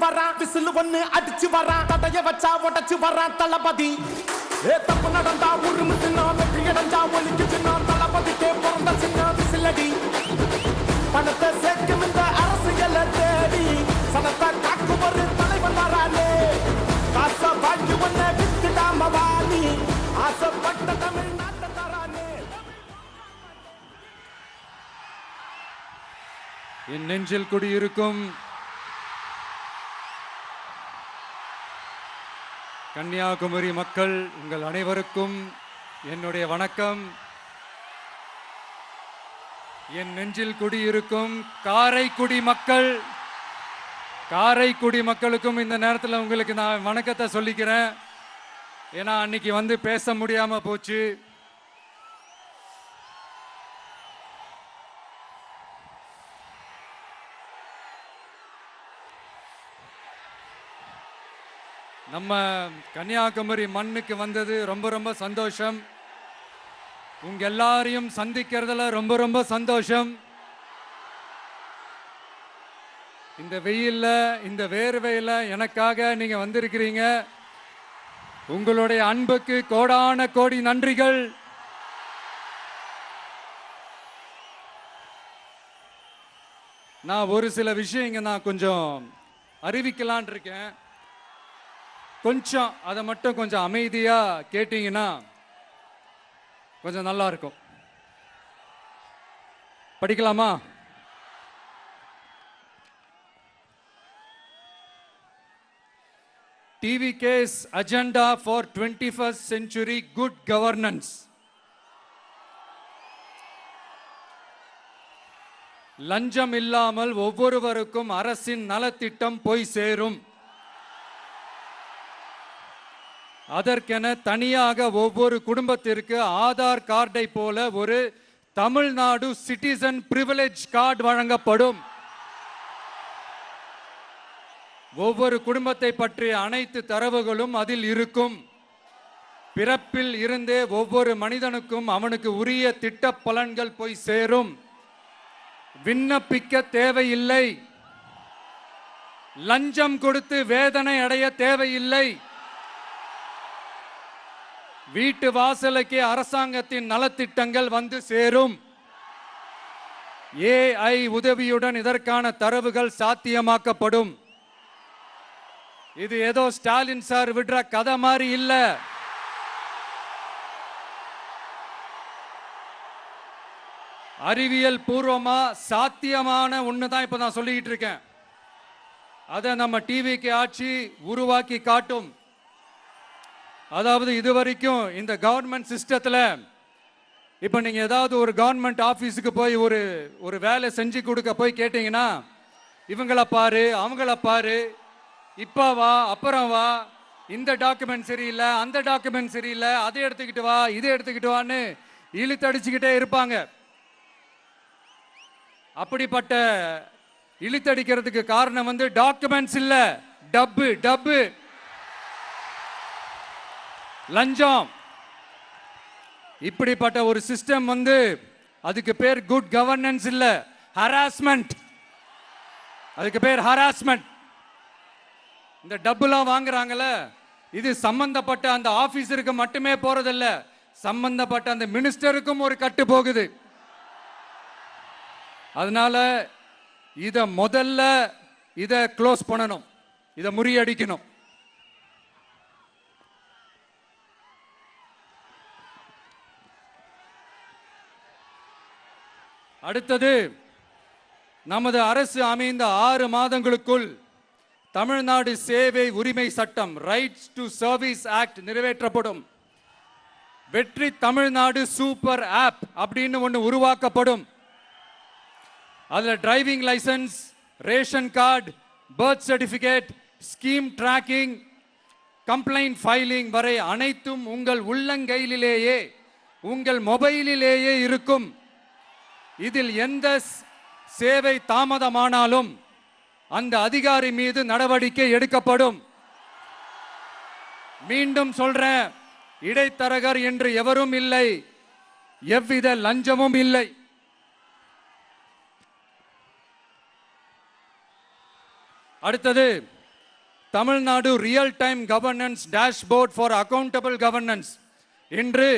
வரான் விசில் ஒண்ணு அடிச்சு வரான் தடைய வச்சா உடைச்சு வரான் தளபதி தப்பு நடந்தா உருமு சின்ன வெற்றி அடைஞ்சா ஒலிக்கு சின்ன தளபதிக்கே பிறந்த சின்ன விசிலடி பணத்தை சேர்க்கும் இந்த அரசியலை தேடி சனத்தை காக்கும் ஒரு தலைவன் வரானே காசை வாங்கி ஒன்ன வித்துடாம வாணி ஆசைப்பட்ட தமிழ்நாட்டை தரானே என் நெஞ்சில் குடியிருக்கும் கன்னியாகுமரி மக்கள் உங்கள் அனைவருக்கும் என்னுடைய வணக்கம். என் நெஞ்சில் குடியிருக்கும் காரைக்குடி மக்களுக்கும் இந்த நேரத்தில் உங்களுக்கு நான் வணக்கத்தை சொல்லிக்கிறேன். ஏன்னா அன்னைக்கு வந்து பேச முடியாம போச்சு. நம்ம கன்னியாகுமரி மண்ணுக்கு வந்தது ரொம்ப ரொம்ப சந்தோஷம். உங்க எல்லாரையும் சந்திக்கிறதுல ரொம்ப ரொம்ப சந்தோஷம். இந்த வெயில்ல இந்த வேர்வையில எனக்காக நீங்க வந்திருக்கிறீங்க. உங்களுடைய அன்புக்கு கோடான கோடி நன்றிகள். நான் ஒரு சில விஷயங்க நான் கொஞ்சம் அறிவிக்கலான் இருக்கேன். கொஞ்சம் அதை மட்டும் கொஞ்சம் அமைதியா கேட்டீங்கன்னா கொஞ்சம் நல்லா இருக்கும். படிக்கலாமா? TVK's agenda for 21st century good governance. லஞ்சம் இல்லாமல் ஒவ்வொருவருக்கும் அரசின் நலத்திட்டம் போய் சேரும். அதற்கென தனியாக ஒவ்வொரு குடும்பத்திற்கு ஆதார் கார்டை போல ஒரு தமிழ்நாடு சிட்டிசன் பிரிவிலேஜ் கார்டு வழங்கப்படும். ஒவ்வொரு குடும்பத்தை பற்றிய அனைத்து தரவுகளும் அதில் இருக்கும். பிறப்பில் இருந்தே ஒவ்வொரு மனிதனுக்கும் அவனுக்கு உரிய திட்ட பலன்கள் போய் சேரும். விண்ணப்பிக்க தேவையில்லை. லஞ்சம் கொடுத்து வேதனை அடைய தேவையில்லை. வீட்டு வாசலுக்கே அரசாங்கத்தின் நலத்திட்டங்கள் வந்து சேரும். AI உதவியுடன் இதற்கான தரவுகள் சாத்தியமாக்கப்படும். இது ஏதோ ஸ்டாலின் சார் விடுற கதை மாதிரி இல்ல. அறிவியல் பூர்வமா சாத்தியமான ஒண்ணுதான் இப்ப நான் சொல்லிட்டு இருக்கேன். அதை நம்ம டிவிக்கு ஆட்சி உருவாக்கி காட்டும். அதாவது இதுவரைக்கும் இந்த கவர்மெண்ட் சிஸ்டத்தில் இப்போ நீங்கள் ஏதாவது ஒரு கவர்மெண்ட் ஆஃபீஸுக்கு போய் ஒரு வேலை செஞ்சு கொடுக்க போய் கேட்டிங்கன்னா இவங்கள பாரு அவங்கள பாரு இப்போ வா அப்புறம் வா இந்த டாக்குமெண்ட் சரியில்லை அந்த டாக்குமெண்ட் சரியில்லை அதை எடுத்துக்கிட்டு வா இதை எடுத்துக்கிட்டு வான்னு இழுத்தடிச்சுக்கிட்டே இருப்பாங்க. அப்படிப்பட்ட இழுத்தடிக்கிறதுக்கு காரணம் வந்து டாக்குமெண்ட்ஸ் இல்லை, டப்பு லஞ்சம். இப்படிப்பட்ட ஒரு சிஸ்டம் வந்து அதுக்கு பேர் குட் கவர்னன்ஸ் இல்ல, ஹராஸ்மெண்ட். அதுக்கு பேர் ஹராஸ்மெண்ட். இந்த டப்புலாம் வாங்குறாங்கல்ல, இது சம்பந்தப்பட்ட அந்த ஆபீசருக்கு மட்டுமே போறதில்ல, சம்பந்தப்பட்ட அந்த மினிஸ்டருக்கும் ஒரு கட்டு போகுது. அதனால முதல்ல இதை க்ளோஸ் பண்ணணும், இதை முறியடிக்கணும். அடுத்தது, நமது அரசு அமைந்த 6 மாதங்களுக்குள் தமிழ்நாடு சேவை உரிமை சட்டம் ரைட்ஸ் டு சர்வீஸ் ஆக்ட் நிறைவேற்றப்படும். வெற்றி தமிழ்நாடு சூப்பர் ஆப் அப்படின்னு ஒன்று உருவாக்கப்படும். அதில் driving license, ration card, birth certificate, scheme tracking, complaint filing வரை அனைத்தும் உங்கள் உள்ளங்கையிலேயே உங்கள் மொபைலிலேயே இருக்கும். இதில் எந்த சேவை தாமதமானாலும் அந்த அதிகாரி மீது நடவடிக்கை எடுக்கப்படும். மீண்டும் சொல்றேன், இடைத்தரகர் என்று எவரும் இல்லை, எவ்வித லஞ்சமும் இல்லை. அடுத்தது, Tamil Nadu real time governance dashboard for accountable governance. இன்று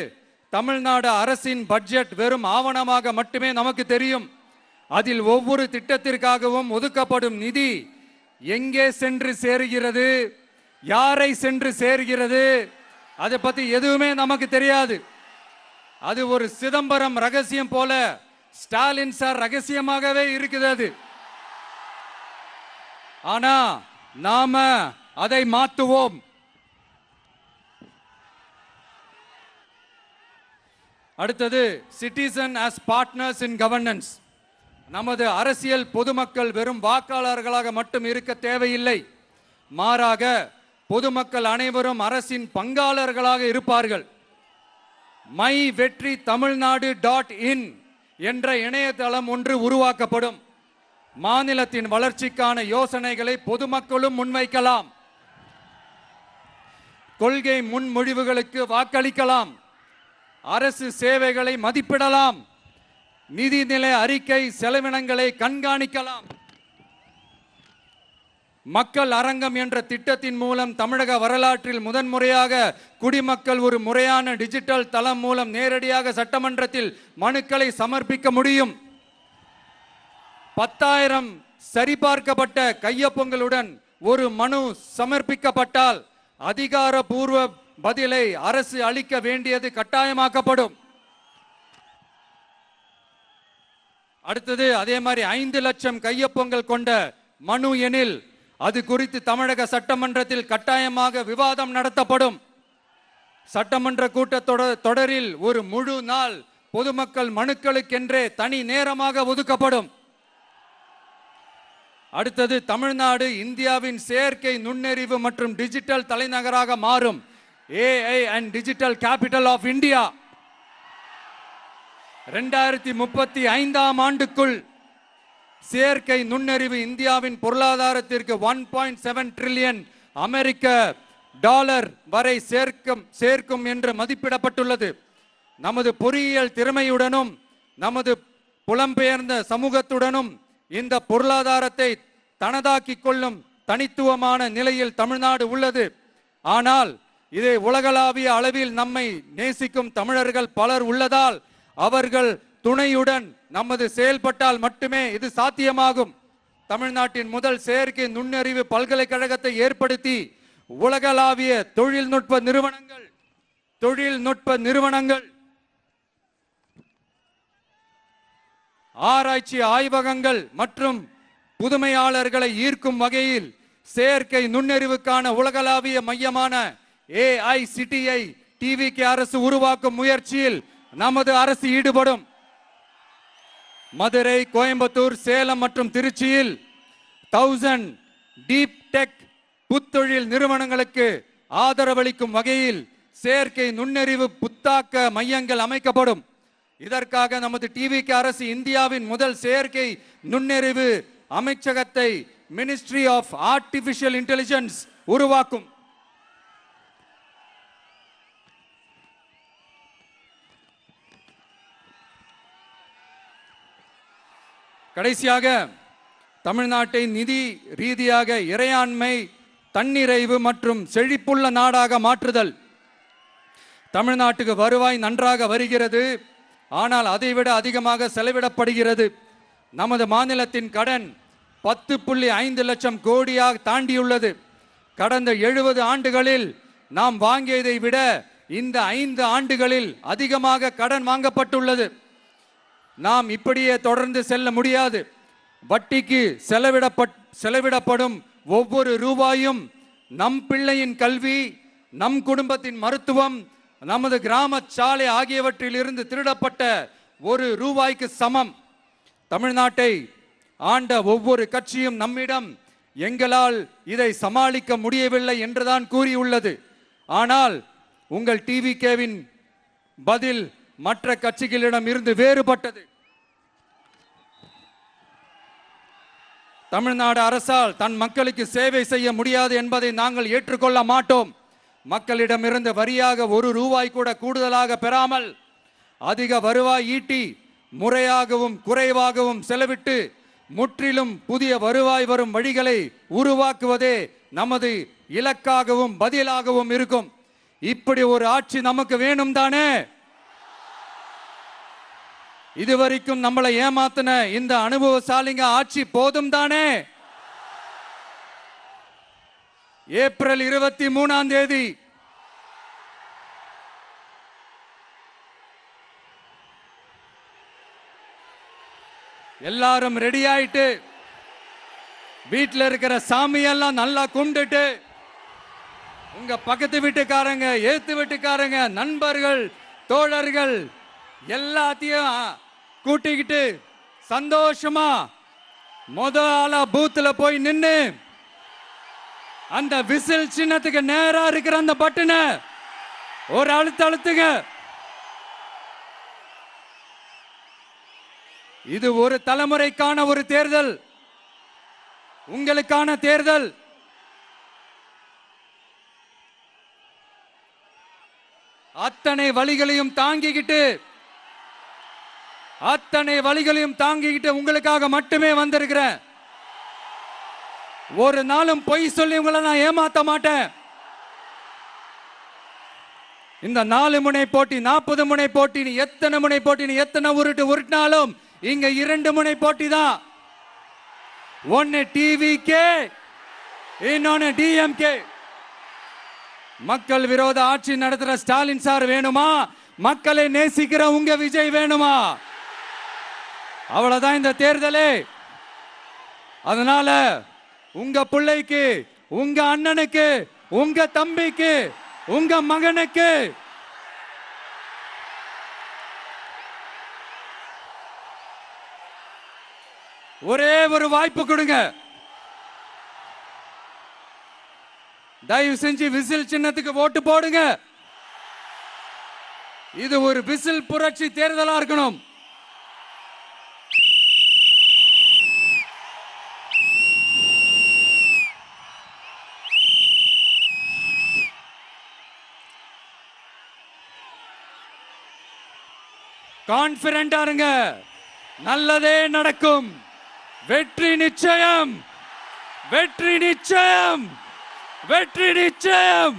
தமிழ்நாடு அரசின் பட்ஜெட் வெறும் ஆவணமாக மட்டுமே நமக்கு தெரியும். அதில் ஒவ்வொரு திட்டத்திற்காகவும் ஒதுக்கப்படும் நிதி எங்கே சென்று சேருகிறது, யாரை சென்று சேர்கிறது, அதை பத்தி எதுவுமே நமக்கு தெரியாது. அது ஒரு சிதம்பரம் ரகசியம் போல ஸ்டாலின் சார் ரகசியமாகவே இருக்குது அது. ஆனா நாம அதை மாற்றுவோம். அடுத்தது சிட்டிசன் ஆஸ் பார்ட்னர்ஸ் இன் கவர்னன்ஸ். நமது அரசியல் பொதுமக்கள் வெறும் வாக்காளர்களாக மட்டும் இருக்க தேவையில்லை. மாறாக பொதுமக்கள் அனைவரும் அரசின் பங்காளர்களாக இருப்பார்கள். மை வெற்றி தமிழ்நாடு .in என்ற இணையதளம் ஒன்று உருவாக்கப்படும். மாநிலத்தின் வளர்ச்சிக்கான யோசனைகளை பொதுமக்களும் முன்வைக்கலாம். கொள்கை முன்மொழிவுகளுக்கு வாக்களிக்கலாம். அரசு சேவைகளை மதிப்பிடலாம். நிதிநிலை அறிக்கை செலவினங்களை கண்காணிக்கலாம். மக்கள் அரங்கம் என்ற திட்டத்தின் மூலம் தமிழக வரலாற்றில் முதன்முறையாக குடிமக்கள் ஒரு முறையான டிஜிட்டல் தளம் மூலம் நேரடியாக சட்டமன்றத்தில் மனுக்களை சமர்ப்பிக்க முடியும். 10,000 சரிபார்க்கப்பட்ட கையொப்பங்களுடன் ஒரு மனு சமர்ப்பிக்கப்பட்டால் அதிகாரப்பூர்வ பதிலை அரசு அளிக்க வேண்டியது கட்டாயமாக்கப்படும். அடுத்தது அதே மாதிரி 5 லட்சம் கையொப்பங்கள் கொண்ட மனு எனில் அது குறித்து தமிழக சட்டமன்றத்தில் கட்டாயமாக விவாதம் நடத்தப்படும். சட்டமன்ற கூட்டத்தொடரில் ஒரு முழு நாள் பொதுமக்கள் மனுக்களுக்கென்றே தனி நேரமாக ஒதுக்கப்படும். அடுத்தது தமிழ்நாடு இந்தியாவின் செயற்கை நுண்ணறிவு மற்றும் டிஜிட்டல் தலைநகராக மாறும். AI and digital capital of India. 2035ஆம் ஆண்டுக்குள் செயற்கை நுண்ணறிவு இந்தியாவின் பொருளாதாரத்திற்கு 1.7 டிரில்லியன் அமெரிக்க டாலர் வரை சேர்க்கும் என்று மதிப்பிடப்பட்டுள்ளது. நமது பொறியியல் திறமையுடனும் நமது புலம்பெயர்ந்த சமூகத்துடனும் இந்த பொருளாதாரத்தை தனதாக்கிக் கொள்ளும் தனித்துவமான நிலையில் தமிழ்நாடு உள்ளது. ஆனால் இதை உலகளாவிய அளவில் நம்மை நேசிக்கும் தமிழர்கள் பலர் உள்ளதால் அவர்கள் துணையுடன் நமது செயல்பட்டால் மட்டுமே இது சாத்தியமாகும். தமிழ்நாட்டின் முதல் செயற்கை நுண்ணறிவு பல்கலைக்கழகத்தை ஏற்படுத்தி உலகளாவிய தொழில்நுட்ப நிறுவனங்கள் ஆராய்ச்சி ஆய்வகங்கள் மற்றும் புதுமையாளர்களை ஈர்க்கும் வகையில் செயற்கை நுண்ணறிவுக்கான உலகளாவிய மையமான AICTI டிவிக்கு அரசு உருவாக்கும் முயற்சியில் நமது அரசு ஈடுபடும். மதுரை, கோயம்புத்தூர், சேலம் மற்றும் திருச்சியில் 1000 டீப் டெக் புத்தொழில் நிறுவனங்களுக்கு ஆதரவளிக்கும் வகையில் செயற்கை நுண்ணறிவு புத்தாக்க மையங்கள் அமைக்கப்படும். இதற்காக நமது டிவிக்கு அரசு இந்தியாவின் முதல் செயற்கை நுண்ணறிவு அமைச்சகத்தை மினிஸ்ட்ரி ஆஃப் ஆர்டிபிஷியல் இன்டெலிஜென்ஸ் உருவாக்கும். கடைசியாக தமிழ்நாட்டை நிதி ரீதியாக இறையாண்மை, தன்னிறைவு மற்றும் செழிப்புள்ள நாடாக மாற்றுதல். தமிழ்நாட்டுக்கு வருவாய் நன்றாக வருகிறது, ஆனால் அதைவிட அதிகமாக செலவிடப்படுகிறது. நமது மாநிலத்தின் கடன் 10.5 லட்சம் கோடியாக தாண்டியுள்ளது. கடந்த 70 ஆண்டுகளில் நாம் வாங்கியதை விட இந்த 5 ஆண்டுகளில் அதிகமாக கடன் வாங்கப்பட்டுள்ளது. நாம் இப்படியே தொடர்ந்து செல்ல முடியாது. வட்டிக்கு செலவிடப்படும் ஒவ்வொரு ரூபாயும் நம் பிள்ளையின் கல்வி, நம் குடும்பத்தின் மருத்துவம், நமது கிராம சாலை ஆகியவற்றில் இருந்து திருடப்பட்ட ஒரு ரூபாய்க்கு சமம். தமிழ்நாட்டை ஆண்ட ஒவ்வொரு கட்சியும் நம்மிடம் எங்களால் இதை சமாளிக்க முடியவில்லை என்றுதான் கூறியுள்ளது. ஆனால் உங்கள் டிவிகேவின் பதில் மற்ற கட்சிகளிடம் இருந்து வேறுபட்டது. தமிழ்நாடு அரசால் தன் மக்களுக்கு சேவை செய்ய முடியாது என்பதை நாங்கள் ஏற்றுக்கொள்ள மாட்டோம். மக்களிடமிருந்து வரியாக ஒரு ரூபாய் கூட கூடுதலாக பெறாமல் அதிக வருவாய் ஈட்டி முறையாகவும் குறைவாகவும் செலவிட்டு முற்றிலும் புதிய வருவாய் வரும் வழிகளை உருவாக்குவதே நமது இலக்காகவும் பதிலாகவும் இருக்கும். இப்படி ஒரு ஆட்சி நமக்கு வேணும் தானே? இதுவரைக்கும் நம்மளை ஏமாத்தின இந்த அனுபவசாலிங்க ஆட்சி போதும் தானே? ஏப்ரல் 23 எல்லாரும் ரெடி ஆயிட்டு வீட்டில் இருக்கிற சாமியெல்லாம் நல்லா கும்பிட்டுட்டு உங்க பக்கத்து வீட்டுக்காரங்க, ஏத்து வீட்டுக்காரங்க, நண்பர்கள், தோழர்கள் எல்லாத்தையும் கூட்டிக்கிட்டு சந்தோஷமா ஆளா பூத்துல போய் நின்னு அந்த விசில் சின்னத்துக்கு நேரா இருக்கிற அந்த பட்டனை ஒரு அழுத்துங்க. இது ஒரு தலைமுறைக்கான ஒரு தேர்தல், உங்களுக்கான தேர்தல். அத்தனை வழிகளையும் தாங்கிக்கிட்டு உங்களுக்காக மட்டுமே வந்திருக்கிறேன். ஒரு நாளும் பொய் சொல்லி உங்களை நான் ஏமாத்த மாட்டேன். இந்த 4 முனை போட்டி, 40 முனை போட்டி, நீ எத்தனை முனை போட்டி, நீ எத்தனை உருட்டினாலும் இங்க 2 முனை போட்டி தான். ஒன்னு டிவிகே, இன்னொன்னு டிஎம்கே. மக்கள் விரோத ஆட்சி நடத்துற ஸ்டாலின் சார் வேணுமா? மக்களை நேசிக்கிற உங்க விஜய் வேணுமா? அவ்வளவுதான் இந்த தேர்தலே. அதனால உங்க பிள்ளைக்கு, உங்க அண்ணனுக்கு, உங்க தம்பிக்கு, உங்க மகனுக்கு ஒரே ஒரு வாய்ப்பு கொடுங்க. தயவு செஞ்சு விசில் சின்னத்துக்கு ஓட்டு போடுங்க. இது ஒரு விசில் புரட்சி தேர்தலா இருக்கணும். கான்பிடென்டா இருங்க, நல்லதே நடக்கும். வெற்றி நிச்சயம், வெற்றி நிச்சயம், வெற்றி நிச்சயம்.